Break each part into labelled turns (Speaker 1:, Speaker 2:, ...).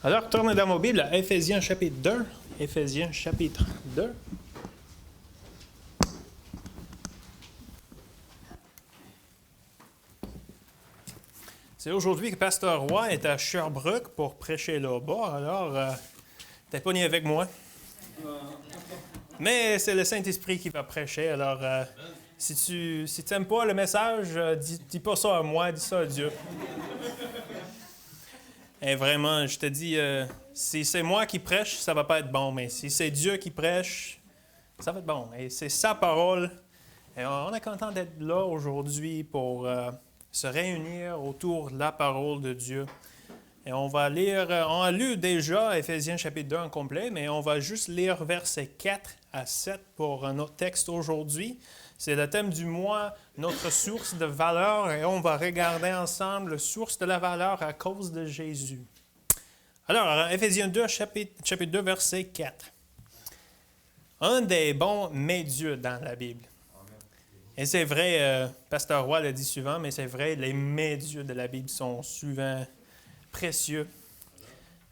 Speaker 1: Alors, tournez dans vos Bibles à Éphésiens chapitre 2. Éphésiens chapitre 2. C'est aujourd'hui que Pasteur Roy est à Sherbrooke pour prêcher là-bas. Alors, t'es pas né avec moi. Mais c'est le Saint-Esprit qui va prêcher. Alors, si tu n'aimes pas le message, dis pas ça à moi, dis ça à Dieu. Et vraiment, je te dis, si c'est moi qui prêche, ça va pas être bon. Mais si c'est Dieu qui prêche, ça va être bon. Et c'est sa parole. Et on est content d'être là aujourd'hui pour se réunir autour de la parole de Dieu. Et on va lire, on a lu déjà Éphésiens chapitre 2 en complet, mais on va juste lire versets 4 à 7 pour notre texte aujourd'hui. C'est le thème du mois, notre source de valeur, et on va regarder ensemble la source de la valeur à cause de Jésus. Alors, Éphésiens 2, chapitre 2, verset 4. Un des bons médieux dans la Bible. Et c'est vrai, Pasteur Roy le dit souvent, mais c'est vrai, les médieux de la Bible sont souvent précieux.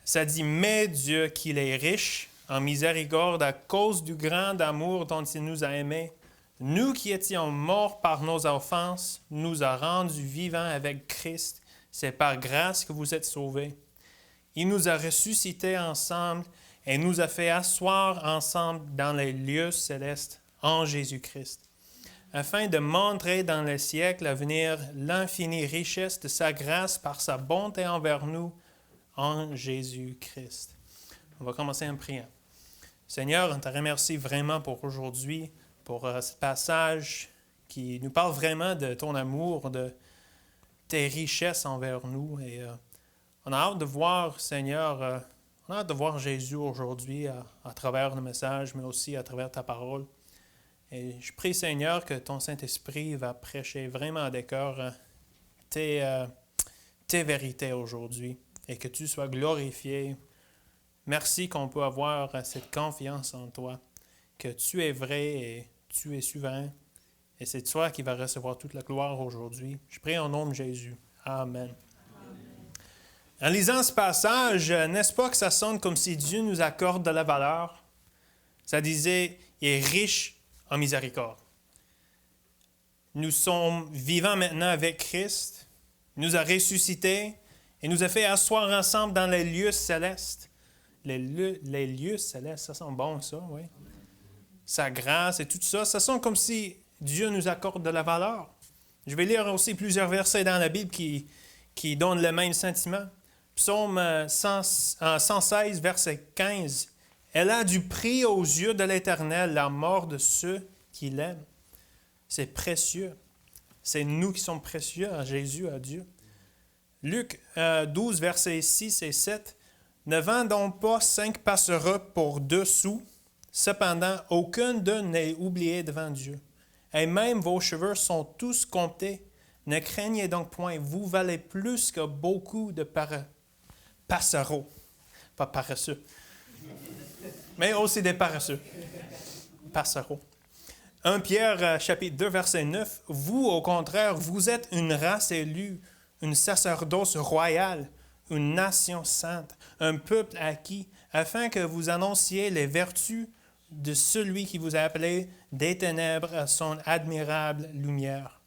Speaker 1: Ça dit, mais Dieu qu'il est riche en miséricorde à cause du grand amour dont il nous a aimés, nous qui étions morts par nos offenses, nous a rendus vivants avec Christ. C'est par grâce que vous êtes sauvés. Il nous a ressuscités ensemble et nous a fait asseoir ensemble dans les lieux célestes en Jésus-Christ, afin de montrer dans les siècles à venir l'infinie richesse de sa grâce par sa bonté envers nous en Jésus-Christ. On va commencer en priant. Seigneur, on te remercie vraiment pour aujourd'hui, pour ce passage qui nous parle vraiment de ton amour, de tes richesses envers nous. Et on a hâte de voir, Seigneur, on a hâte de voir Jésus aujourd'hui à travers le message, mais aussi à travers ta parole. Et je prie, Seigneur, que ton Saint-Esprit va prêcher vraiment à des cœurs tes vérités aujourd'hui et que tu sois glorifié. Merci qu'on peut avoir cette confiance en toi, que tu es vrai et tu es souverain. Et c'est toi qui vas recevoir toute la gloire aujourd'hui. Je prie en nom de Jésus. Amen. En lisant ce passage, n'est-ce pas que ça sonne comme si Dieu nous accorde de la valeur? Ça disait, il est riche en miséricorde. Nous sommes vivants maintenant avec Christ. Il nous a ressuscités et nous a fait asseoir ensemble dans les lieux célestes. Les lieux célestes, ça sent bon ça, oui. Sa grâce et tout ça, ça sent comme si Dieu nous accorde de la valeur. Je vais lire aussi plusieurs versets dans la Bible qui donnent le même sentiment. Psaume 116, verset 15. Elle a du prix aux yeux de l'Éternel, la mort de ceux qui l'aiment. C'est précieux. C'est nous qui sommes précieux à Jésus, à Dieu. Luc 12, versets 6 et 7. Ne vendons pas 5 passereaux pour 2 sous. Cependant, aucun d'eux n'est oublié devant Dieu. Et même vos cheveux sont tous comptés. Ne craignez donc point, vous valez plus que beaucoup de passereaux. Pas paresseux. Mais aussi des paresseux. Passereaux. 1 Pierre, chapitre 2, verset 9. Vous, au contraire, vous êtes une race élue, une sacerdoce royale, une nation sainte, un peuple acquis, afin que vous annonciez les vertus de celui qui vous a appelé des ténèbres à son admirable lumière.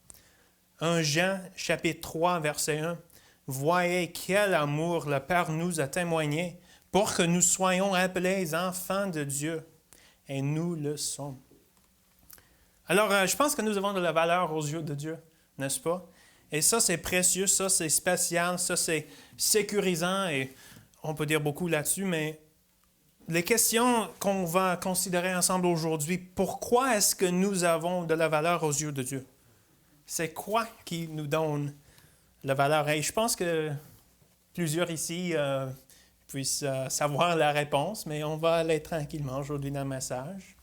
Speaker 1: 1 Jean, chapitre 3, verset 1. Voyez quel amour le Père nous a témoigné pour que nous soyons appelés enfants de Dieu. Et nous le sommes. Alors, je pense que nous avons de la valeur aux yeux de Dieu, n'est-ce pas? Et ça, c'est précieux, ça, c'est spécial, ça, c'est sécurisant, et on peut dire beaucoup là-dessus, mais les questions qu'on va considérer ensemble aujourd'hui, pourquoi est-ce que nous avons de la valeur aux yeux de Dieu? C'est quoi qui nous donne la valeur? Et je pense que plusieurs ici puissent savoir la réponse, mais on va aller tranquillement aujourd'hui dans le message.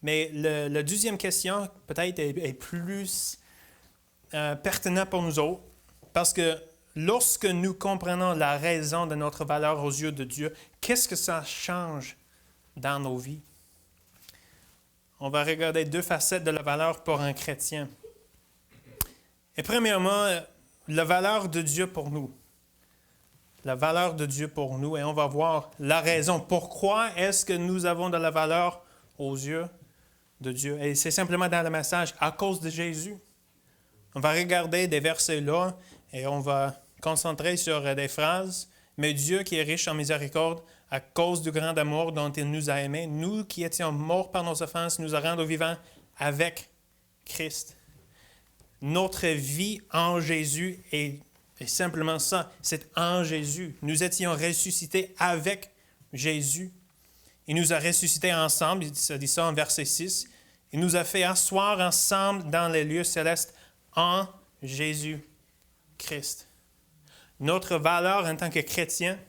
Speaker 1: Mais la deuxième question, peut-être, est plus pertinente pour nous autres, parce que lorsque nous comprenons la raison de notre valeur aux yeux de Dieu, qu'est-ce que ça change dans nos vies? On va regarder 2 facettes de la valeur pour un chrétien. Et premièrement, la valeur de Dieu pour nous. la valeur de Dieu pour nous et on va voir la raison. Pourquoi est-ce que nous avons de la valeur aux yeux de Dieu? Et c'est simplement dans le message, à cause de Jésus. On va regarder des versets là et on va concentrer sur des phrases. Mais Dieu qui est riche en miséricorde, à cause du grand amour dont il nous a aimés, nous qui étions morts par nos offenses, nous a rendus vivants avec Christ. Notre vie en Jésus est simplement ça, c'est en Jésus. Nous étions ressuscités avec Jésus. Il nous a ressuscités ensemble, il dit ça en verset 6. Il nous a fait asseoir ensemble dans les lieux célestes en Jésus-Christ. Notre valeur en tant que chrétien,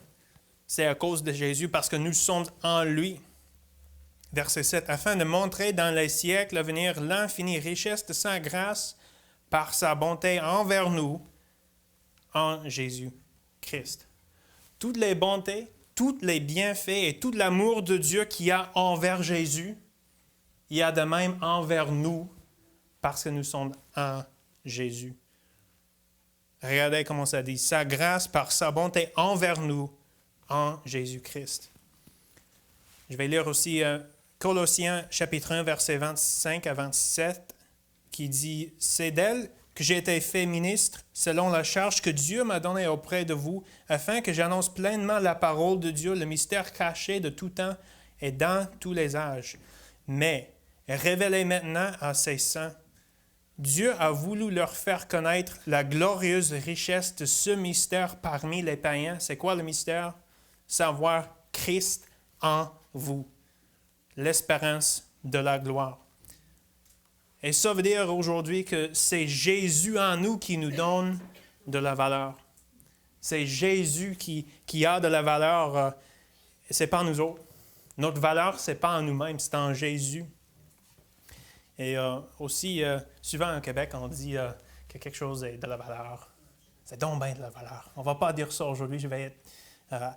Speaker 1: c'est à cause de Jésus parce que nous sommes en lui. Verset 7. Afin de montrer dans les siècles à venir l'infinie richesse de sa grâce par sa bonté envers nous en Jésus-Christ. Toutes les bontés, tous les bienfaits et tout l'amour de Dieu qu'il y a envers Jésus, il y a de même envers nous parce que nous sommes en Jésus. Regardez comment ça dit. Sa grâce par sa bonté envers nous en Jésus-Christ. Je vais lire aussi Colossiens chapitre 1, versets 25 à 27, qui dit « C'est d'elle que j'ai été fait ministre selon la charge que Dieu m'a donnée auprès de vous, afin que j'annonce pleinement la parole de Dieu, le mystère caché de tout temps et dans tous les âges. Mais révélé maintenant à ses saints, Dieu a voulu leur faire connaître la glorieuse richesse de ce mystère parmi les païens. » C'est quoi le mystère? Savoir Christ en vous, l'espérance de la gloire. Et ça veut dire aujourd'hui que c'est Jésus en nous qui nous donne de la valeur. C'est Jésus qui a de la valeur. C'est pas nous autres. Notre valeur, c'est pas en nous-mêmes, c'est en Jésus. Et aussi, souvent au Québec, on dit que quelque chose est de la valeur. C'est donc bien de la valeur. On ne va pas dire ça aujourd'hui. Je vais être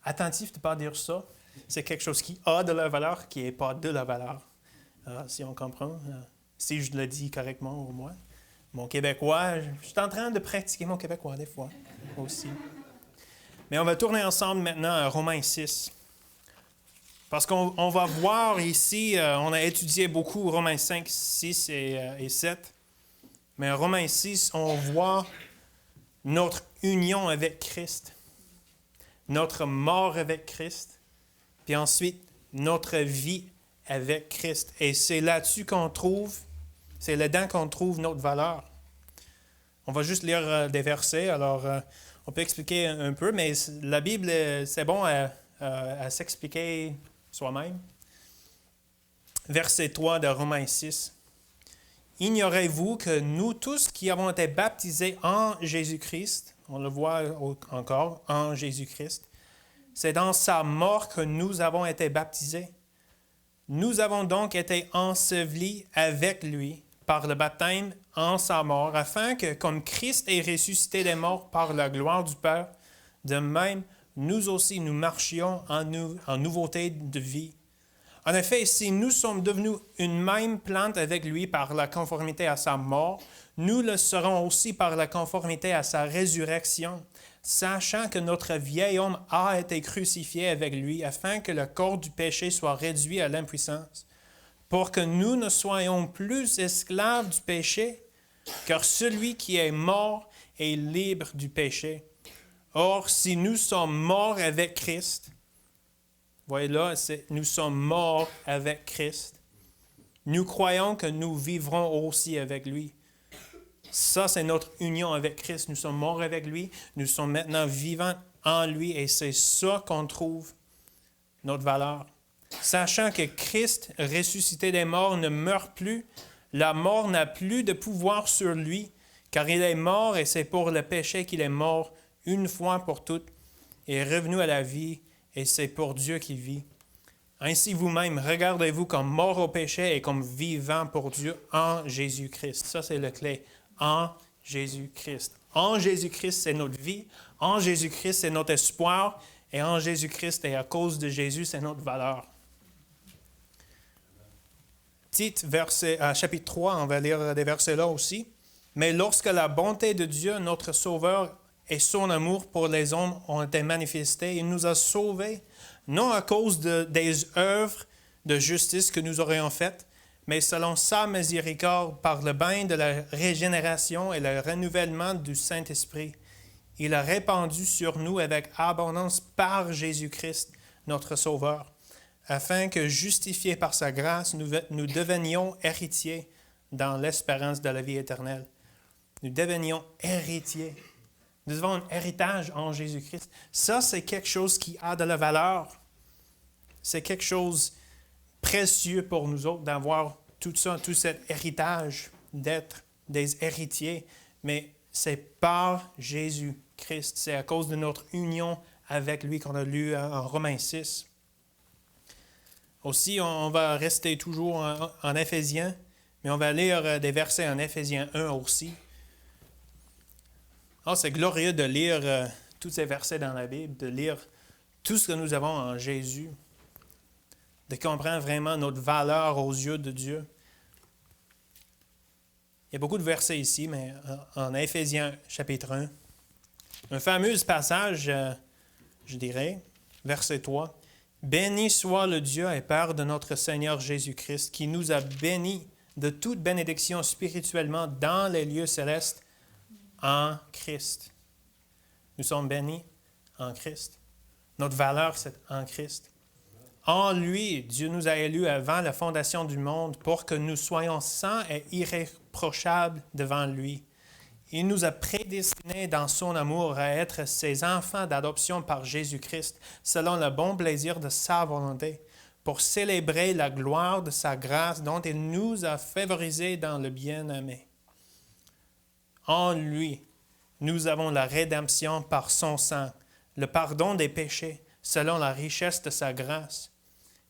Speaker 1: attentif de ne pas dire ça. C'est quelque chose qui a de la valeur, qui n'est pas de la valeur. Si on comprend. Si je le dis correctement au moins. Mon québécois, je suis en train de pratiquer mon québécois des fois aussi. Mais on va tourner ensemble maintenant à Romains 6. Parce qu'on va voir ici, on a étudié beaucoup Romains 5, 6 et 7. Mais en Romains 6, on voit notre union avec Christ, notre mort avec Christ, puis ensuite notre vie avec Christ. Et c'est là-dessus qu'on trouve, c'est là-dedans qu'on trouve notre valeur. On va juste lire des versets, alors on peut expliquer un peu, mais la Bible, c'est bon à s'expliquer soi-même. Verset 3 de Romains 6. « Ignorez-vous que nous tous qui avons été baptisés en Jésus-Christ, on le voit encore, en Jésus-Christ, c'est dans sa mort que nous avons été baptisés. Nous avons donc été ensevelis avec lui par le baptême en sa mort, afin que, comme Christ est ressuscité des morts par la gloire du Père, de même, nous aussi, nous marchions en nouveauté de vie. En effet, si nous sommes devenus une même plante avec lui par la conformité à sa mort, nous le serons aussi par la conformité à sa résurrection, sachant que notre vieil homme a été crucifié avec lui, afin que le corps du péché soit réduit à l'impuissance, pour que nous ne soyons plus esclaves du péché, car celui qui est mort est libre du péché. Or, si nous sommes morts avec Christ, voyez là, nous sommes morts avec Christ, nous croyons que nous vivrons aussi avec lui. Ça, c'est notre union avec Christ. Nous sommes morts avec lui, nous sommes maintenant vivants en lui et c'est ça qu'on trouve notre valeur. Sachant que Christ, ressuscité des morts, ne meurt plus, la mort n'a plus de pouvoir sur lui, car il est mort et c'est pour le péché qu'il est mort une fois pour toutes, et est revenu à la vie, et c'est pour Dieu qui vit. Ainsi vous-même, regardez-vous comme mort au péché et comme vivant pour Dieu en Jésus-Christ. Ça, c'est le clé. En Jésus-Christ. En Jésus-Christ, c'est notre vie. En Jésus-Christ, c'est notre espoir. Et en Jésus-Christ, et à cause de Jésus, c'est notre valeur. Tite, chapitre 3, on va lire des versets là aussi. Mais lorsque la bonté de Dieu, notre Sauveur, et son amour pour les hommes ont été manifestés. Il nous a sauvés, non à cause des œuvres de justice que nous aurions faites, mais selon sa miséricorde par le bain de la régénération et le renouvellement du Saint-Esprit. Il a répandu sur nous avec abondance par Jésus-Christ, notre Sauveur, afin que, justifiés par sa grâce, nous devenions héritiers dans l'espérance de la vie éternelle. Nous devenions héritiers. Nous avons un héritage en Jésus-Christ. Ça, c'est quelque chose qui a de la valeur. C'est quelque chose précieux pour nous autres d'avoir tout ça, tout cet héritage, d'être des héritiers. Mais c'est par Jésus-Christ. C'est à cause de notre union avec lui qu'on a lu en Romains 6. Aussi, on va rester toujours en Éphésiens, mais on va lire des versets en Éphésiens 1 aussi. Oh, c'est glorieux de lire tous ces versets dans la Bible, de lire tout ce que nous avons en Jésus, de comprendre vraiment notre valeur aux yeux de Dieu. Il y a beaucoup de versets ici, mais en Éphésiens chapitre 1, un fameux passage, je dirais, verset 3. « Béni soit le Dieu et Père de notre Seigneur Jésus-Christ, qui nous a bénis de toute bénédiction spirituellement dans les lieux célestes en Christ. » Nous sommes bénis en Christ. Notre valeur, c'est en Christ. En lui, Dieu nous a élus avant la fondation du monde pour que nous soyons saints et irréprochables devant lui. Il nous a prédestinés dans son amour à être ses enfants d'adoption par Jésus-Christ, selon le bon plaisir de sa volonté, pour célébrer la gloire de sa grâce dont il nous a favorisés dans le bien-aimé. En lui, nous avons la rédemption par son sang, le pardon des péchés, selon la richesse de sa grâce,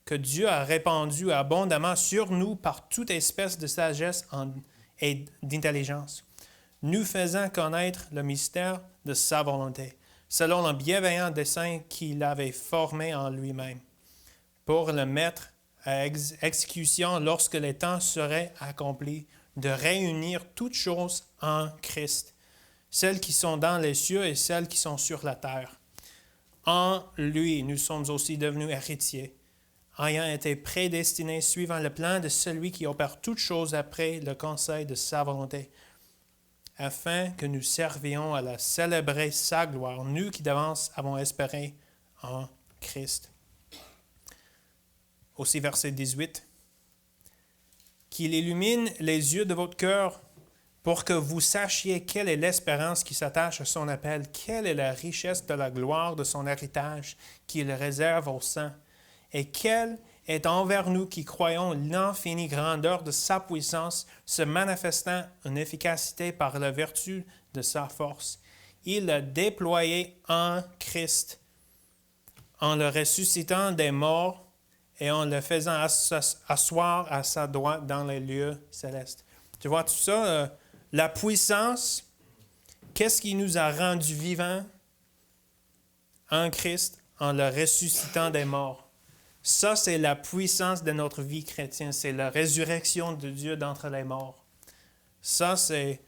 Speaker 1: que Dieu a répandue abondamment sur nous par toute espèce de sagesse et d'intelligence, nous faisant connaître le mystère de sa volonté, selon le bienveillant dessein qu'il avait formé en lui-même, pour le mettre à exécution lorsque les temps seraient accomplis, de réunir toutes choses en Christ, celles qui sont dans les cieux et celles qui sont sur la terre. En lui, nous sommes aussi devenus héritiers, ayant été prédestinés suivant le plan de celui qui opère toutes choses après le conseil de sa volonté, afin que nous servions à la célébrer sa gloire, nous qui d'avance avons espéré en Christ. Aussi verset 18. Qu'il illumine les yeux de votre cœur pour que vous sachiez quelle est l'espérance qui s'attache à son appel, quelle est la richesse de la gloire de son héritage qu'il réserve aux saints, et quelle est envers nous qui croyons l'infinie grandeur de sa puissance, se manifestant en efficacité par la vertu de sa force. Il l'a déployé en Christ, en le ressuscitant des morts et en le faisant asseoir à sa droite dans les lieux célestes. Tu vois tout ça? La puissance, qu'est-ce qui nous a rendus vivants en Christ en le ressuscitant des morts? Ça, c'est la puissance de notre vie chrétienne. C'est la résurrection de Dieu d'entre les morts. Ça, c'est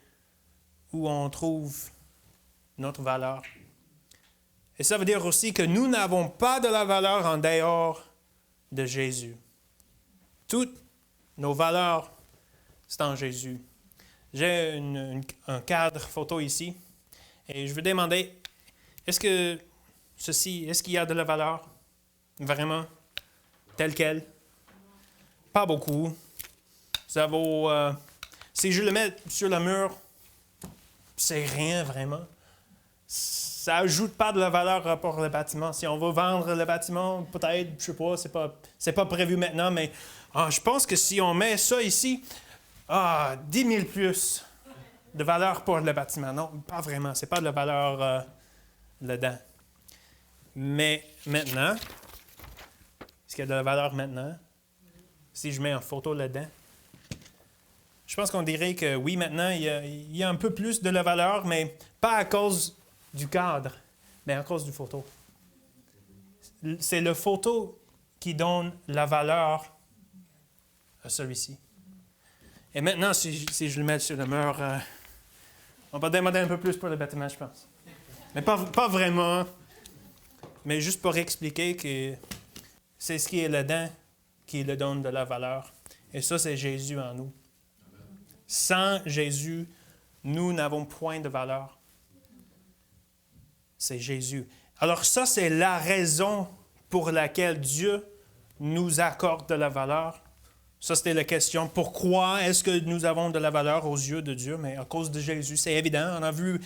Speaker 1: où on trouve notre valeur. Et ça veut dire aussi que nous n'avons pas de la valeur en dehors de Jésus. Toutes nos valeurs, c'est en Jésus. J'ai un cadre photo ici et je veux demander, est-ce qu'il y a de la valeur? Vraiment? Tel quel? Pas beaucoup. Ça vaut... si je le mets sur le mur, c'est rien vraiment. Ça n'ajoute pas de la valeur par rapport au bâtiment. Si on veut vendre le bâtiment, peut-être, je ne sais pas, c'est pas prévu maintenant, mais je pense que si on met ça ici, 10 000 plus de valeur pour le bâtiment. Non, pas vraiment. Ce n'est pas de la valeur là-dedans. Mais maintenant... Est-ce qu'il y a de la valeur maintenant? Si je mets une photo là-dedans? Je pense qu'on dirait que oui, maintenant, il y a un peu plus de la valeur, mais pas à cause du cadre, mais à cause du photo. C'est le photo qui donne la valeur à celui-ci. Et maintenant, si je le mets sur le mur, on va demander un peu plus pour le bâtiment, je pense. Mais pas vraiment. Mais juste pour expliquer que c'est ce qui est là-dedans qui le donne de la valeur. Et ça, c'est Jésus en nous. Sans Jésus, nous n'avons point de valeur. C'est Jésus. Alors ça, c'est la raison pour laquelle Dieu nous accorde de la valeur. Ça, c'était la question. Pourquoi est-ce que nous avons de la valeur aux yeux de Dieu? Mais à cause de Jésus, c'est évident. On a vu,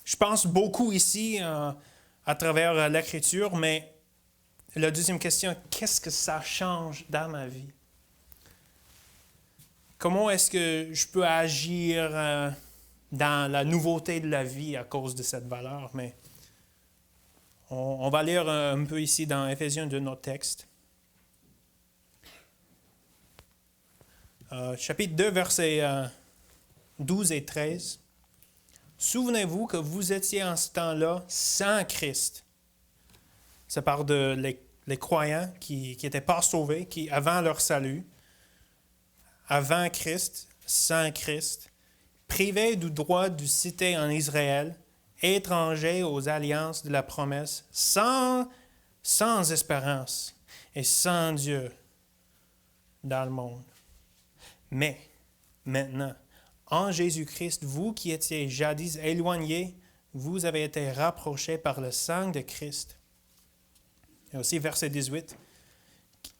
Speaker 1: je pense, beaucoup ici à travers l'Écriture, mais la deuxième question, qu'est-ce que ça change dans ma vie? Comment est-ce que je peux agir dans la nouveauté de la vie à cause de cette valeur? Mais on va lire un peu ici dans Éphésiens 2, notre texte. Chapitre 2, versets 12 et 13. Souvenez-vous que vous étiez en ce temps-là sans Christ. Ça parle de les croyants qui n'étaient pas sauvés, qui avant leur salut, avant Christ, sans Christ, privés du droit de cité en Israël, étrangers aux alliances de la promesse, sans espérance et sans Dieu dans le monde. Mais maintenant, en Jésus-Christ, vous qui étiez jadis éloignés, vous avez été rapprochés par le sang de Christ. Et aussi verset 18.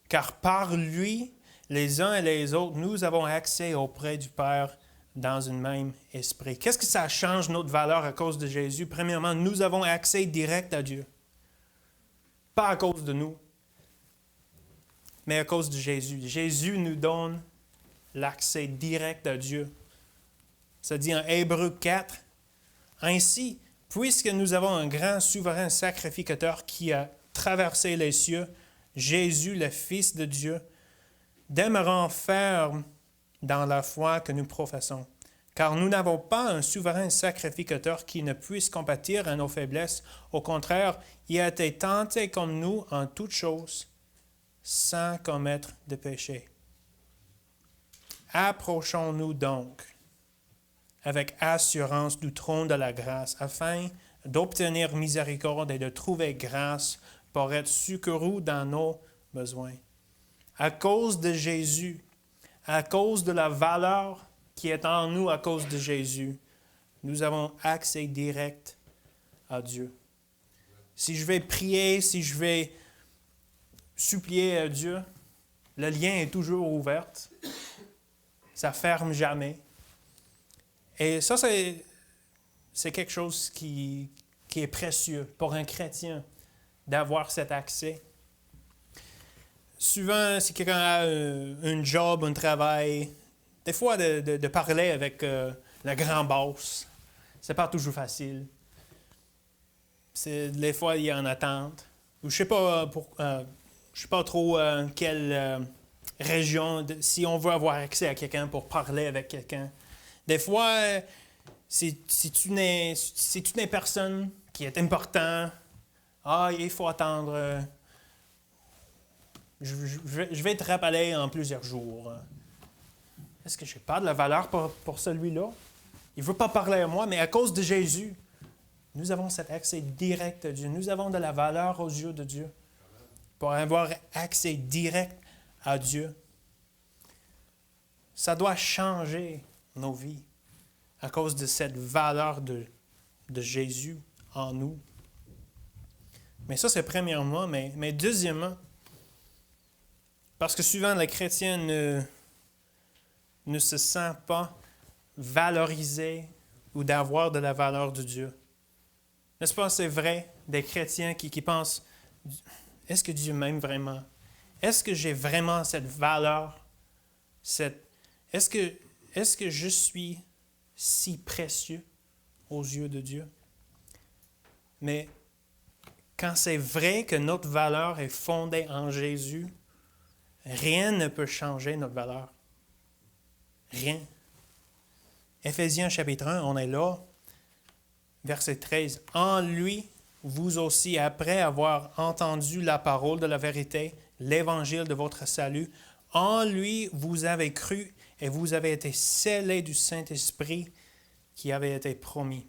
Speaker 1: Car par lui, les uns et les autres, nous avons accès auprès du Père dans un même esprit. Qu'est-ce que ça change notre valeur à cause de Jésus? Premièrement, nous avons accès direct à Dieu. Pas à cause de nous, mais à cause de Jésus. Jésus nous donne l'accès direct à Dieu. Ça dit en Hébreux 4, « Ainsi, puisque nous avons un grand souverain sacrificateur qui a traversé les cieux, Jésus, le Fils de Dieu, demeurant ferme dans la foi que nous professons. Car nous n'avons pas un souverain sacrificateur qui ne puisse compatir à nos faiblesses. Au contraire, il a été tenté comme nous en toutes choses, sans commettre de péché. Approchons-nous donc avec assurance du trône de la grâce, afin d'obtenir miséricorde et de trouver grâce pour être secourus dans nos besoins. » À cause de Jésus, à cause de la valeur qui est en nous à cause de Jésus, nous avons accès direct à Dieu. Si je vais prier, si je vais supplier à Dieu, le lien est toujours ouvert. Ça ne ferme jamais. Et ça, c'est quelque chose qui est précieux pour un chrétien, d'avoir cet accès. Souvent, si quelqu'un a un job, un travail, des fois de parler avec le grand boss, c'est pas toujours facile. Des fois, il y a une attente. Je ne sais pas trop quelle région, si on veut avoir accès à quelqu'un pour parler avec quelqu'un. Des fois, c'est une personne qui est importante. Il faut attendre. Je vais te rappeler en plusieurs jours. Est-ce que je n'ai pas de la valeur pour celui-là? Il ne veut pas parler à moi, mais à cause de Jésus, nous avons cet accès direct à Dieu. Nous avons de la valeur aux yeux de Dieu pour avoir accès direct à Dieu. Ça doit changer nos vies à cause de cette valeur de Jésus en nous. Mais ça, c'est premièrement. Mais deuxièmement, parce que souvent, les chrétiens ne se sentent pas valorisés ou d'avoir de la valeur de Dieu. N'est-ce pas, c'est vrai, des chrétiens qui pensent, est-ce que Dieu m'aime vraiment? Est-ce que j'ai vraiment cette valeur? Est-ce que je suis si précieux aux yeux de Dieu? Mais quand c'est vrai que notre valeur est fondée en Jésus, rien ne peut changer notre valeur. Rien. Éphésiens chapitre 1, on est là, verset 13. « En lui, vous aussi, après avoir entendu la parole de la vérité, l'évangile de votre salut, en lui, vous avez cru et vous avez été scellés du Saint-Esprit qui avait été promis.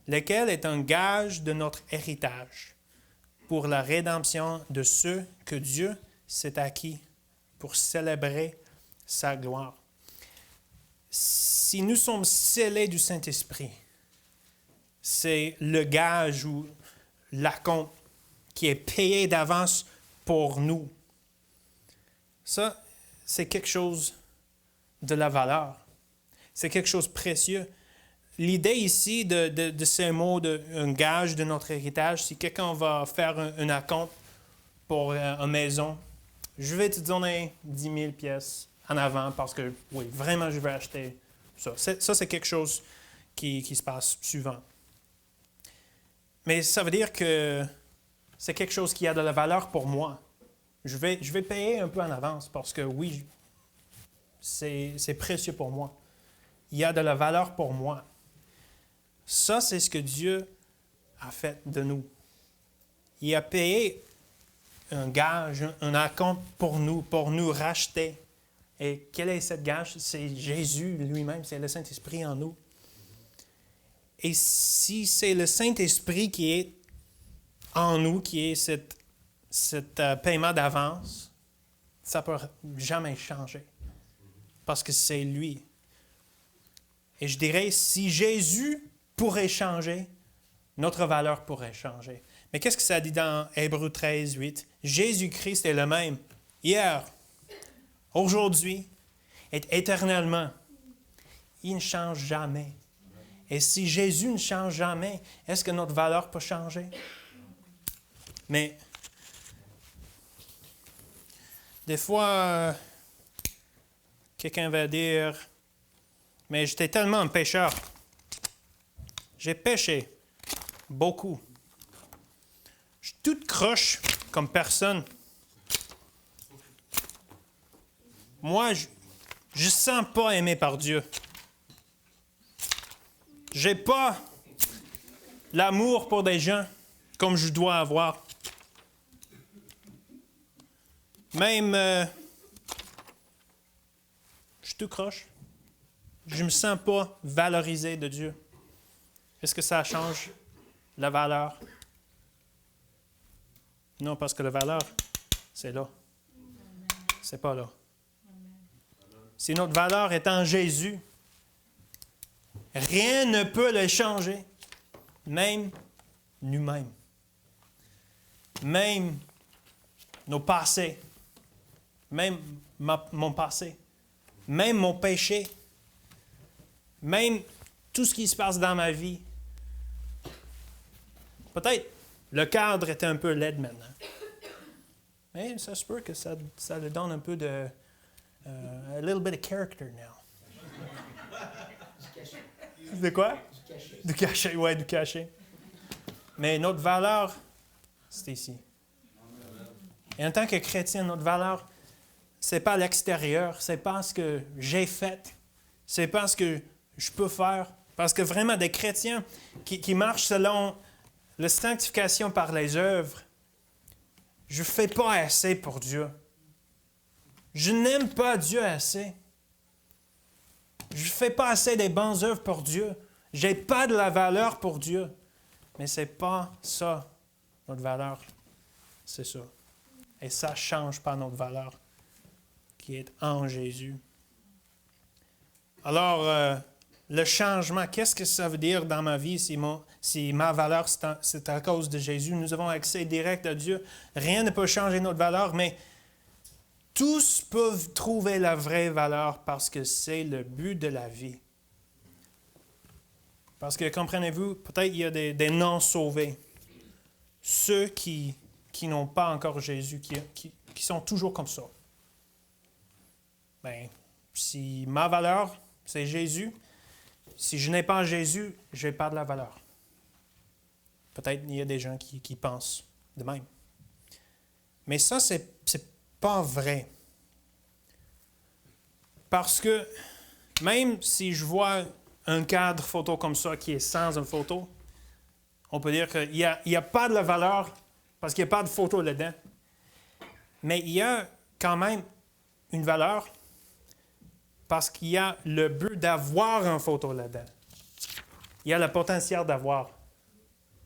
Speaker 1: lequel est un gage de notre héritage pour la rédemption de ceux que Dieu s'est acquis pour célébrer sa gloire. Si nous sommes scellés du Saint-Esprit, c'est le gage ou l'acompte qui est payé d'avance pour nous. Ça, c'est quelque chose de la valeur. C'est quelque chose de précieux. L'idée ici de ces mots, un gage de notre héritage, si quelqu'un va faire un acompte pour une maison, je vais te donner 10 000 pièces en avant parce que, oui, vraiment, je veux acheter ça. Ça, c'est quelque chose qui se passe souvent. Mais ça veut dire que c'est quelque chose qui a de la valeur pour moi. Je vais payer un peu en avance parce que, oui, c'est précieux pour moi. Il y a de la valeur pour moi. Ça, c'est ce que Dieu a fait de nous. Il a payé un gage, un acompte pour nous racheter. Et quel est ce gage? C'est Jésus lui-même, c'est le Saint-Esprit en nous. Et si c'est le Saint-Esprit qui est en nous, qui est cet paiement d'avance, ça ne peut jamais changer. Parce que c'est lui. Et je dirais, si Jésus pourrait changer, notre valeur pourrait changer. Mais qu'est-ce que ça dit dans Hébreux 13, 8? Jésus-Christ est le même hier, aujourd'hui et éternellement. Il ne change jamais. Et si Jésus ne change jamais, est-ce que notre valeur peut changer? Mais des fois, quelqu'un va dire, mais j'étais tellement un pécheur. J'ai péché beaucoup. Je suis toute croche comme personne. Moi, je ne sens pas aimé par Dieu. Je n'ai pas l'amour pour des gens comme je dois avoir. Même, je suis tout croche. Je ne me sens pas valorisé de Dieu. Est-ce que ça change la valeur? Non, parce que la valeur, c'est là. C'est pas là. Si notre valeur est en Jésus, rien ne peut le changer, même nous-mêmes. Même nos passés, même mon passé, même mon péché, même tout ce qui se passe dans ma vie. Peut-être le cadre est un peu laid maintenant. Mais ça se peut que ça le donne un peu de... a little bit of character now. De quoi? Du cachet, oui, du cachet. Mais notre valeur, c'est ici. Et en tant que chrétien, notre valeur, c'est pas l'extérieur, c'est pas ce que j'ai fait, c'est pas ce que je peux faire. Parce que vraiment, des chrétiens qui marchent selon la sanctification par les œuvres, je ne fais pas assez pour Dieu. Je n'aime pas Dieu assez. Je ne fais pas assez des bonnes œuvres pour Dieu. Je n'ai pas de la valeur pour Dieu. Mais ce n'est pas ça, notre valeur. C'est ça. Et ça ne change pas notre valeur qui est en Jésus. Alors, le changement, qu'est-ce que ça veut dire dans ma vie si ma valeur, c'est à cause de Jésus? Nous avons accès direct à Dieu. Rien ne peut changer notre valeur, mais tous peuvent trouver la vraie valeur parce que c'est le but de la vie. Parce que, comprenez-vous, peut-être il y a des non-sauvés. Ceux qui n'ont pas encore Jésus, qui sont toujours comme ça. Bien, si ma valeur, c'est Jésus, si je n'ai pas Jésus, je n'ai pas de la valeur. Peut-être il y a des gens qui pensent de même. Mais ça, c'est pas vrai. Parce que même si je vois un cadre photo comme ça qui est sans une photo, on peut dire qu'il n'y a pas de la valeur parce qu'il n'y a pas de photo là-dedans. Mais il y a quand même une valeur parce qu'il y a le but d'avoir une photo là-dedans. Il y a le potentiel d'avoir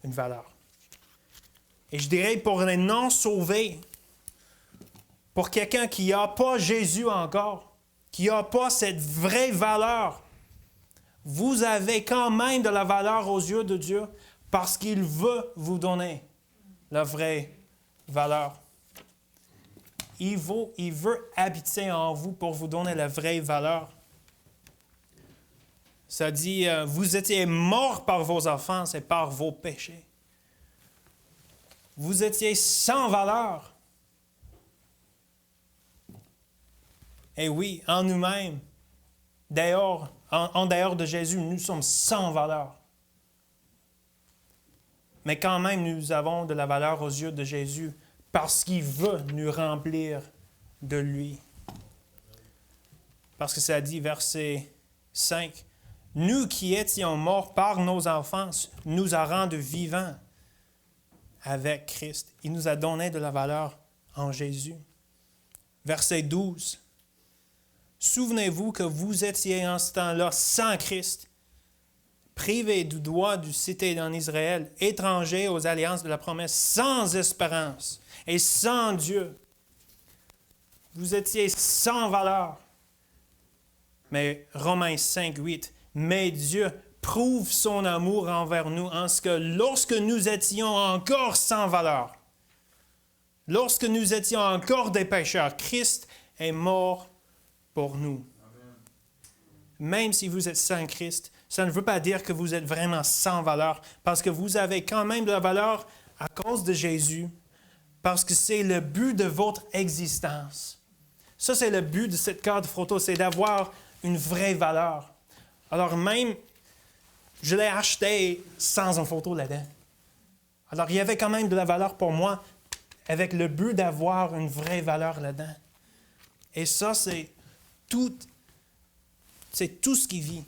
Speaker 1: une valeur. Et je dirais pour les non-sauvés, pour quelqu'un qui n'a pas Jésus encore, qui n'a pas cette vraie valeur, vous avez quand même de la valeur aux yeux de Dieu parce qu'il veut vous donner la vraie valeur. Il veut habiter en vous pour vous donner la vraie valeur. Ça dit, vous étiez morts par vos offenses et par vos péchés. Vous étiez sans valeur. Et oui, en nous-mêmes, en dehors de Jésus, nous sommes sans valeur. Mais quand même, nous avons de la valeur aux yeux de Jésus parce qu'il veut nous remplir de lui. Parce que ça dit, verset 5, « Nous qui étions morts par nos offenses, nous a rendus vivants avec Christ. » Il nous a donné de la valeur en Jésus. Verset 12, « Souvenez-vous que vous étiez en ce temps-là sans Christ, privés du droit du cité en Israël, étrangers aux alliances de la promesse, sans espérance et sans Dieu. Vous étiez sans valeur. » Mais Romains 5, 8, « Mais Dieu prouve son amour envers nous en ce que lorsque nous étions encore sans valeur, lorsque nous étions encore des pécheurs, Christ est mort pour nous. » Même si vous êtes sans Christ, ça ne veut pas dire que vous êtes vraiment sans valeur, parce que vous avez quand même de la valeur à cause de Jésus, parce que c'est le but de votre existence. Ça, c'est le but de cette carte photo, c'est d'avoir une vraie valeur. Alors même, je l'ai acheté sans une photo là-dedans. Alors, il y avait quand même de la valeur pour moi, avec le but d'avoir une vraie valeur là-dedans. Et ça, c'est tout ce qui vit.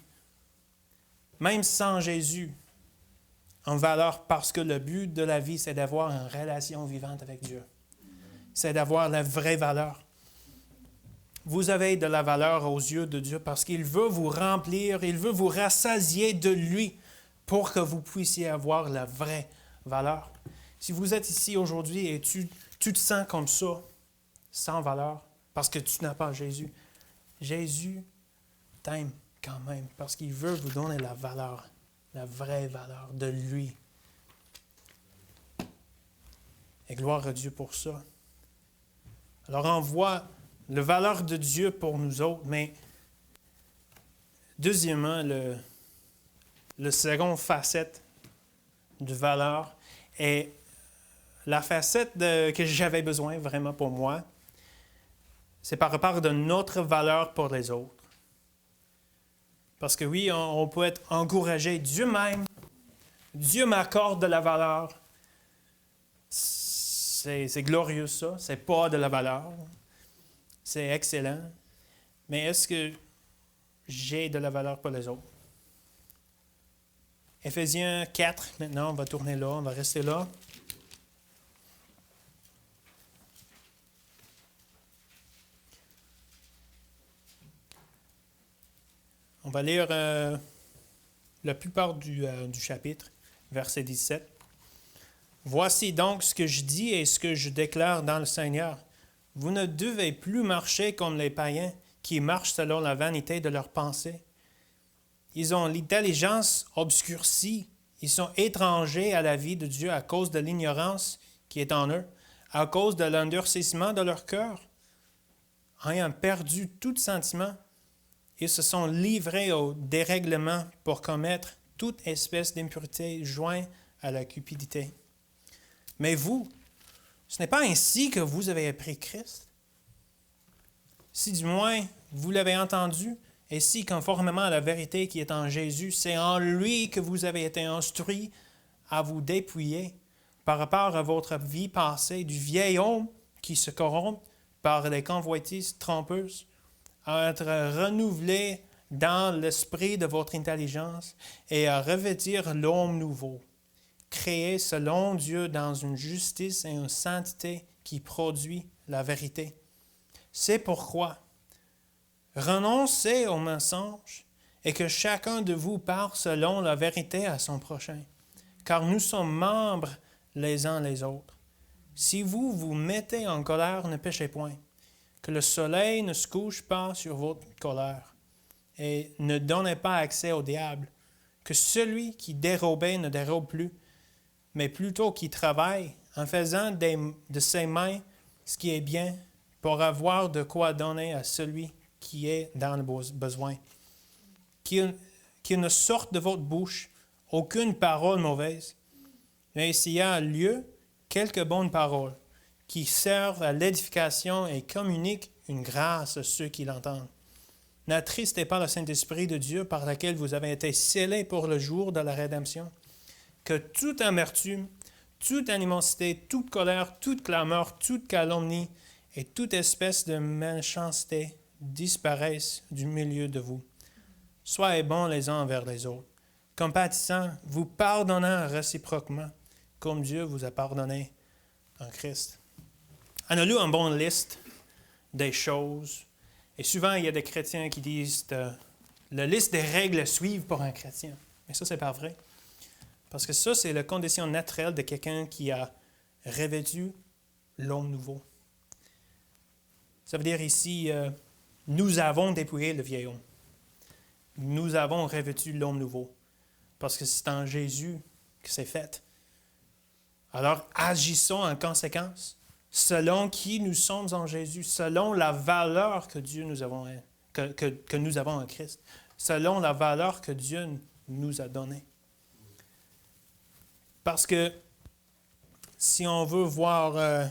Speaker 1: Même sans Jésus, en valeur, parce que le but de la vie, c'est d'avoir une relation vivante avec Dieu. C'est d'avoir la vraie valeur. Vous avez de la valeur aux yeux de Dieu parce qu'il veut vous remplir, il veut vous rassasier de lui pour que vous puissiez avoir la vraie valeur. Si vous êtes ici aujourd'hui et tu te sens comme ça, sans valeur, parce que tu n'as pas Jésus, Jésus t'aime quand même, parce qu'il veut vous donner la valeur, la vraie valeur de lui. Et gloire à Dieu pour ça. Alors on voit la valeur de Dieu pour nous autres, mais deuxièmement, le second facette de valeur est la facette que j'avais besoin vraiment pour moi, c'est par rapport de notre valeur pour les autres. Parce que oui, on peut être encouragé. Dieu m'aime. Dieu m'accorde de la valeur. C'est glorieux ça. C'est pas de la valeur. C'est excellent. Mais est-ce que j'ai de la valeur pour les autres? Éphésiens 4, maintenant, on va tourner là, on va rester là. On va lire la plupart du chapitre, verset 17. « Voici donc ce que je dis et ce que je déclare dans le Seigneur. Vous ne devez plus marcher comme les païens qui marchent selon la vanité de leurs pensées. Ils ont l'intelligence obscurcie. Ils sont étrangers à la vie de Dieu à cause de l'ignorance qui est en eux, à cause de l'endurcissement de leur cœur. Ayant perdu tout sentiment, ils se sont livrés au dérèglement pour commettre toute espèce d'impureté jointe à la cupidité. Mais vous, ce n'est pas ainsi que vous avez appris Christ. Si du moins vous l'avez entendu, et si conformément à la vérité qui est en Jésus, c'est en lui que vous avez été instruits à vous dépouiller par rapport à votre vie passée du vieil homme qui se corrompt par les convoitises trompeuses, à être renouvelé dans l'esprit de votre intelligence et à revêtir l'homme nouveau, créé selon Dieu dans une justice et une sainteté qui produit la vérité. C'est pourquoi renoncez aux mensonges et que chacun de vous parle selon la vérité à son prochain, car nous sommes membres les uns les autres. Si vous vous mettez en colère, ne péchez point. Que le soleil ne se couche pas sur votre colère. Et ne donnez pas accès au diable. Que celui qui dérobait ne dérobe plus, mais plutôt qui travaille en faisant de ses mains ce qui est bien pour avoir de quoi donner à celui qui est dans le besoin. Qu'il ne sorte de votre bouche aucune parole mauvaise, mais s'il y a lieu, quelques bonnes paroles qui servent à l'édification et communiquent une grâce à ceux qui l'entendent. N'attristez pas le Saint-Esprit de Dieu par lequel vous avez été scellés pour le jour de la rédemption. Que toute amertume, toute animosité, toute colère, toute clameur, toute calomnie et toute espèce de méchanceté disparaissent du milieu de vous. Soyez bons les uns envers les autres, compatissants, vous pardonnant réciproquement, comme Dieu vous a pardonné en Christ. On a lu une bonne liste des choses. Et souvent, il y a des chrétiens qui disent la liste des règles à suivre pour un chrétien. Mais ça, c'est pas vrai. Parce que ça, c'est la condition naturelle de quelqu'un qui a revêtu l'homme nouveau. Ça veut dire ici, nous avons dépouillé le vieil homme. Nous avons revêtu l'homme nouveau. Parce que c'est en Jésus que c'est fait. Alors, agissons en conséquence, selon qui nous sommes en Jésus, selon la valeur que que nous avons en Christ, selon la valeur que Dieu nous a donnée. Parce que si on veut voir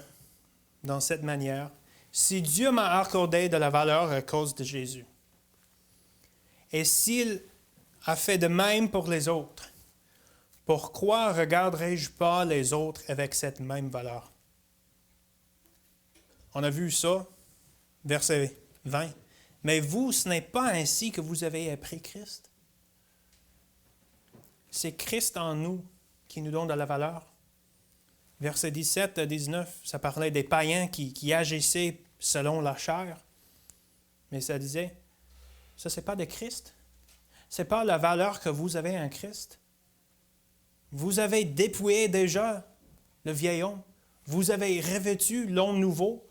Speaker 1: dans cette manière, si Dieu m'a accordé de la valeur à cause de Jésus, et s'il a fait de même pour les autres, pourquoi ne regarderais-je pas les autres avec cette même valeur? On a vu ça, verset 20. Mais vous, ce n'est pas ainsi que vous avez appris Christ. C'est Christ en nous qui nous donne de la valeur. Verset 17 à 19, ça parlait des païens qui agissaient selon la chair. Mais ça disait, ça, ce n'est pas de Christ. Ce n'est pas la valeur que vous avez en Christ. Vous avez dépouillé déjà le vieil homme. Vous avez revêtu l'homme nouveau.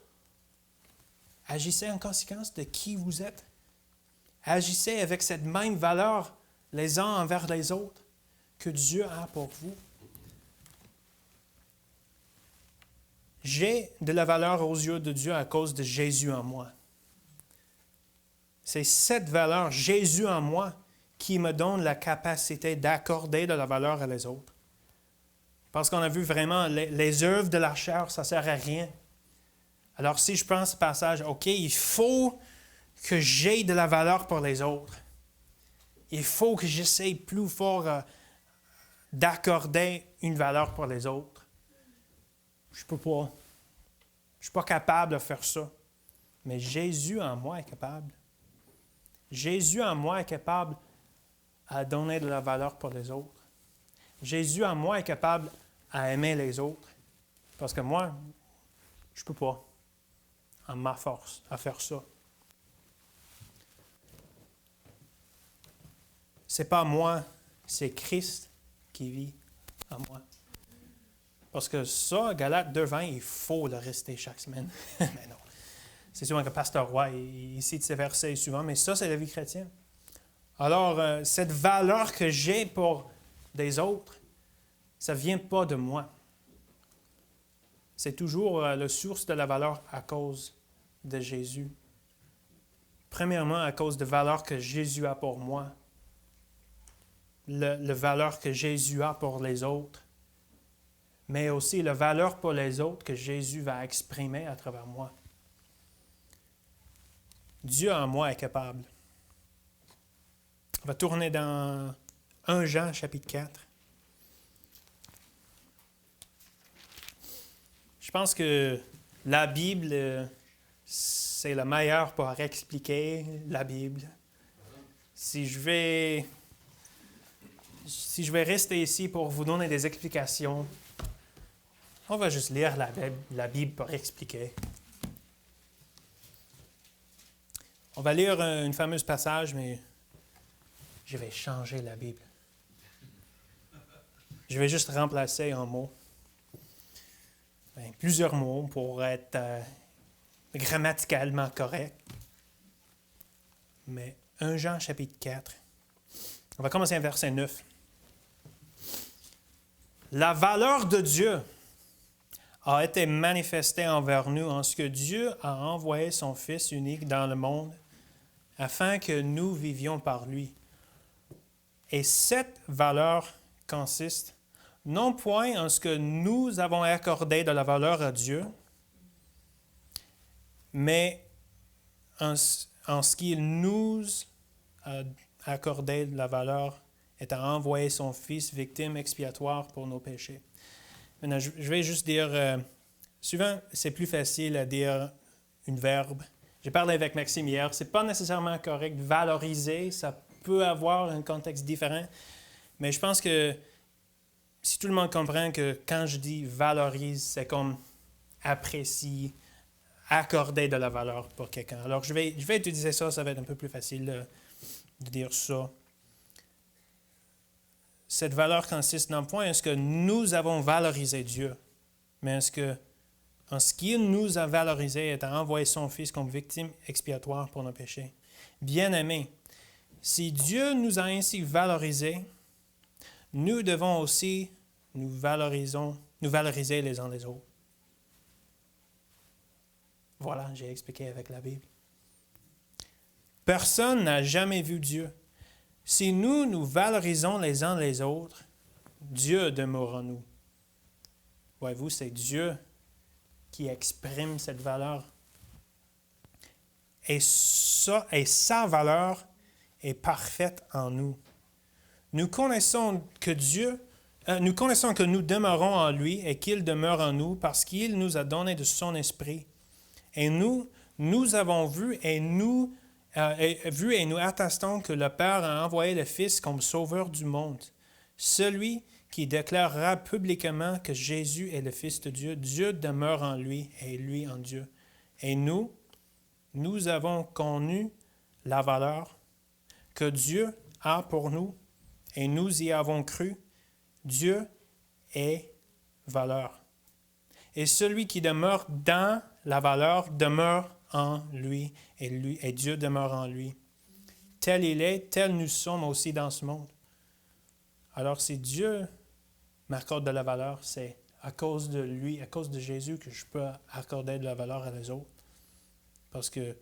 Speaker 1: Agissez en conséquence de qui vous êtes. Agissez avec cette même valeur les uns envers les autres que Dieu a pour vous. J'ai de la valeur aux yeux de Dieu à cause de Jésus en moi. C'est cette valeur, Jésus en moi, qui me donne la capacité d'accorder de la valeur à les autres. Parce qu'on a vu vraiment, les œuvres de la chair, ça ne sert à rien. Alors si je prends ce passage, OK, il faut que j'aie de la valeur pour les autres. Il faut que j'essaie plus fort d'accorder une valeur pour les autres. Je ne peux pas. Je ne suis pas capable de faire ça. Mais Jésus en moi est capable. Jésus en moi est capable à donner de la valeur pour les autres. Jésus en moi est capable à aimer les autres. Parce que moi, je ne peux pas, en ma force, à faire ça. Ce n'est pas moi, c'est Christ qui vit en moi. Parce que ça, Galates 2:20, il faut le rester chaque semaine. Mais non. C'est souvent que Pasteur Roy, il cite ces versets souvent, mais ça, c'est la vie chrétienne. Alors, cette valeur que j'ai pour des autres, ça ne vient pas de moi. C'est toujours la source de la valeur à cause de Jésus. Premièrement, à cause de la valeur que Jésus a pour moi. La valeur que Jésus a pour les autres. Mais aussi la valeur pour les autres que Jésus va exprimer à travers moi. Dieu en moi est capable. On va tourner dans 1 Jean, chapitre 4. Je pense que la Bible, c'est le meilleur pour expliquer la Bible. Si je vais rester ici pour vous donner des explications, on va juste lire la Bible pour expliquer. On va lire une fameuse passage, mais je vais changer la Bible. Je vais juste remplacer un mot. Plusieurs mots pour être grammaticalement correct. Mais 1 Jean chapitre 4. On va commencer à verset 9. La valeur de Dieu a été manifestée envers nous en ce que Dieu a envoyé son Fils unique dans le monde afin que nous vivions par lui. Et cette valeur consiste non point en ce que nous avons accordé de la valeur à Dieu, mais en ce qu'il nous a accordé de la valeur et a envoyé son Fils victime expiatoire pour nos péchés. Maintenant, je vais juste dire, souvent, c'est plus facile à dire un verbe. J'ai parlé avec Maxime hier, ce n'est pas nécessairement correct de valoriser, ça peut avoir un contexte différent, mais je pense que si tout le monde comprend que quand je dis valorise, c'est comme apprécie, accorder de la valeur pour quelqu'un. Alors, je vais utiliser ça, ça va être un peu plus facile de dire ça. Cette valeur consiste non point en ce que nous avons valorisé Dieu, mais en ce qu'il nous a valorisé et a envoyé son Fils comme victime expiatoire pour nos péchés. Bien-aimés, si Dieu nous a ainsi valorisés, nous devons aussi nous valoriser les uns les autres. Voilà, j'ai expliqué avec la Bible. Personne n'a jamais vu Dieu. Si nous nous valorisons les uns les autres, Dieu demeure en nous. Voyez-vous, c'est Dieu qui exprime cette valeur. Et sa valeur est parfaite en nous. Nous connaissons que nous demeurons en lui et qu'il demeure en nous parce qu'il nous a donné de son esprit. Et nous avons vu et nous attestons que le Père a envoyé le Fils comme sauveur du monde. Celui qui déclarera publiquement que Jésus est le Fils de Dieu, Dieu demeure en lui et lui en Dieu. Et nous avons connu la valeur que Dieu a pour nous et nous y avons cru. Dieu est valeur. Et celui qui demeure dans la valeur demeure en lui et Dieu demeure en lui. Tel il est, tel nous sommes aussi dans ce monde. Alors si Dieu m'accorde de la valeur, c'est à cause de lui, à cause de Jésus que je peux accorder de la valeur à les autres. Parce que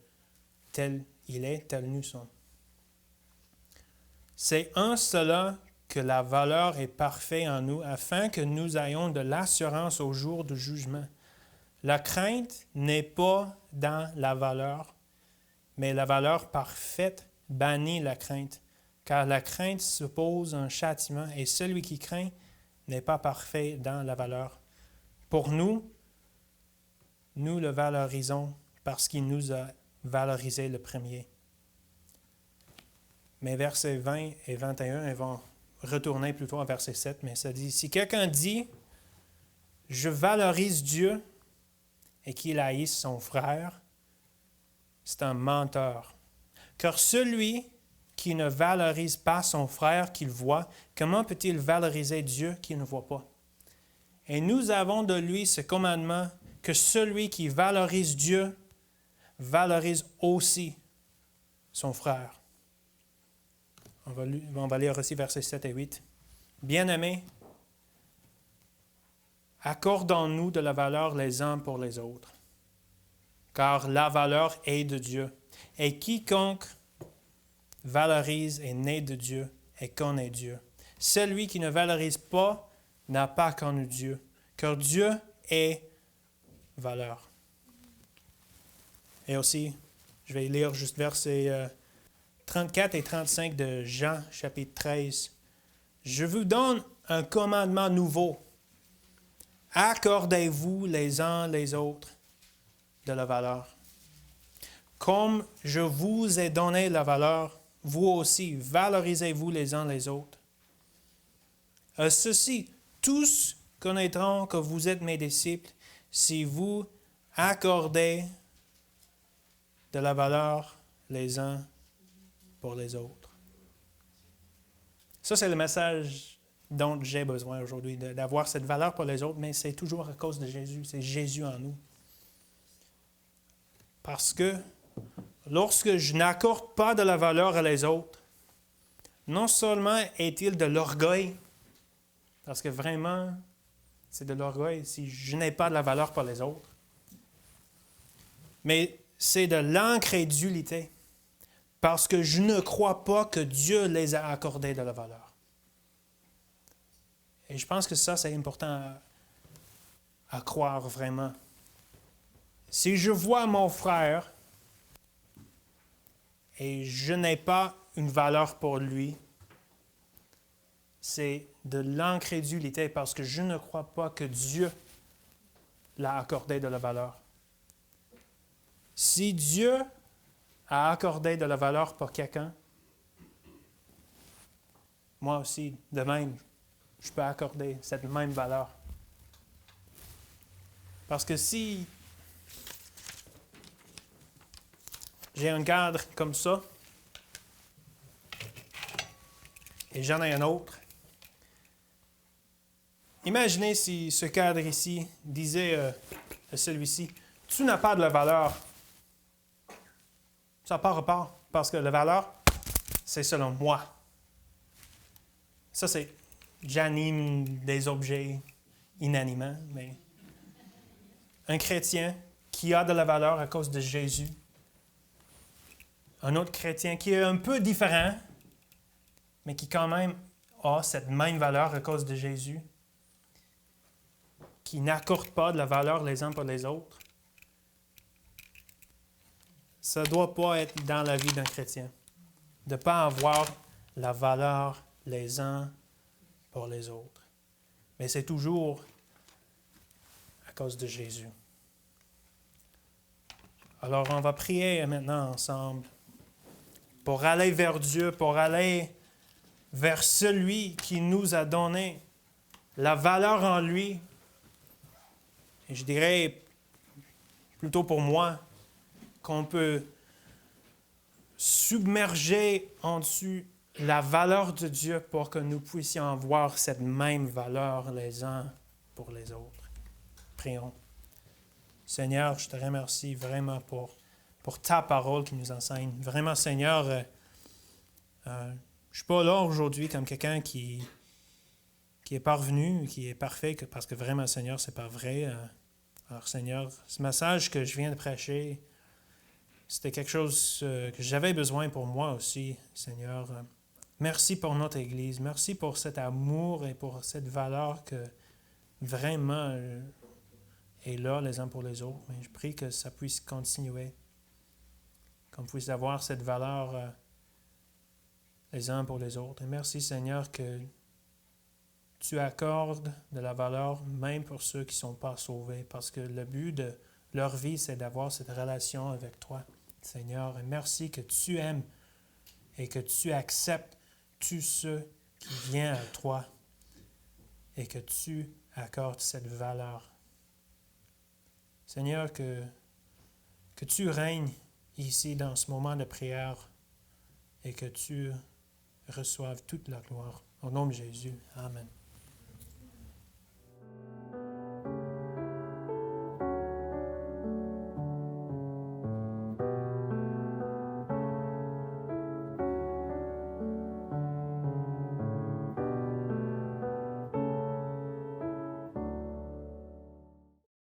Speaker 1: tel il est, tel nous sommes. C'est en cela que la valeur est parfaite en nous, afin que nous ayons de l'assurance au jour du jugement. La crainte n'est pas dans la valeur, mais la valeur parfaite bannit la crainte, car la crainte suppose un châtiment, et celui qui craint n'est pas parfait dans la valeur. Pour nous le valorisons parce qu'il nous a valorisé le premier. Mais versets 20 et 21, ils vont retourner plutôt à verset 7, mais ça dit, si quelqu'un dit, je valorise Dieu, et qu'il haïsse son frère, c'est un menteur. Car celui qui ne valorise pas son frère qu'il voit, comment peut-il valoriser Dieu qu'il ne voit pas? Et nous avons de lui ce commandement que celui qui valorise Dieu valorise aussi son frère. On va lire aussi versets 7 et 8. Bien-aimés, accordons-nous de la valeur les uns pour les autres, car la valeur est de Dieu. Et quiconque valorise est né de Dieu et connaît Dieu. Celui qui ne valorise pas n'a pas connu Dieu, car Dieu est valeur. Et aussi, je vais lire juste versets 34 et 35 de Jean, chapitre 13. Je vous donne un commandement nouveau. Accordez-vous les uns les autres de la valeur. Comme je vous ai donné la valeur, vous aussi, valorisez-vous les uns les autres. À ceci, tous connaîtront que vous êtes mes disciples si vous accordez de la valeur les uns pour les autres. Ça, c'est le message dont j'ai besoin aujourd'hui, d'avoir cette valeur pour les autres, mais c'est toujours à cause de Jésus. C'est Jésus en nous. Parce que lorsque je n'accorde pas de la valeur à les autres, non seulement est-il de l'orgueil, parce que vraiment, c'est de l'orgueil si je n'ai pas de la valeur pour les autres, mais c'est de l'incrédulité, parce que je ne crois pas que Dieu les a accordés de la valeur. Et je pense que ça, c'est important à croire vraiment. Si je vois mon frère et je n'ai pas une valeur pour lui, c'est de l'incrédulité parce que je ne crois pas que Dieu l'a accordé de la valeur. Si Dieu a accordé de la valeur pour quelqu'un, moi aussi, de même, je peux accorder cette même valeur. Parce que si j'ai un cadre comme ça, et j'en ai un autre, imaginez si ce cadre ici disait à celui-ci, « Tu n'as pas de la valeur. » Ça n'a pas rapport, parce que la valeur, c'est selon moi. Ça, c'est, j'anime des objets inanimés, mais un chrétien qui a de la valeur à cause de Jésus, un autre chrétien qui est un peu différent, mais qui quand même a cette même valeur à cause de Jésus, qui n'accorde pas de la valeur les uns pour les autres, ça ne doit pas être dans la vie d'un chrétien, de ne pas avoir la valeur les uns pour les autres. Mais c'est toujours à cause de Jésus. Alors on va prier maintenant ensemble pour aller vers Dieu, pour aller vers celui qui nous a donné la valeur en lui. Et je dirais, plutôt pour moi, qu'on peut submerger en dessus la valeur de Dieu pour que nous puissions avoir cette même valeur les uns pour les autres. Prions. Seigneur, je te remercie vraiment pour ta parole qui nous enseigne. Vraiment, Seigneur, je ne suis pas là aujourd'hui comme quelqu'un qui est parvenu, qui est parfait, parce que vraiment, Seigneur, ce n'est pas vrai. Alors, Seigneur, ce message que je viens de prêcher, c'était quelque chose que j'avais besoin pour moi aussi, Seigneur. Merci pour notre Église. Merci pour cet amour et pour cette valeur que vraiment est là les uns pour les autres. Mais je prie que ça puisse continuer, qu'on puisse avoir cette valeur les uns pour les autres. Et merci, Seigneur, que tu accordes de la valeur même pour ceux qui ne sont pas sauvés, parce que le but de leur vie, c'est d'avoir cette relation avec toi, Seigneur. Et merci que tu aimes et que tu acceptes tous ceux qui viennent à toi et que tu accordes cette valeur. Seigneur, que tu règnes ici dans ce moment de prière et que tu reçoives toute la gloire. Au nom de Jésus. Amen.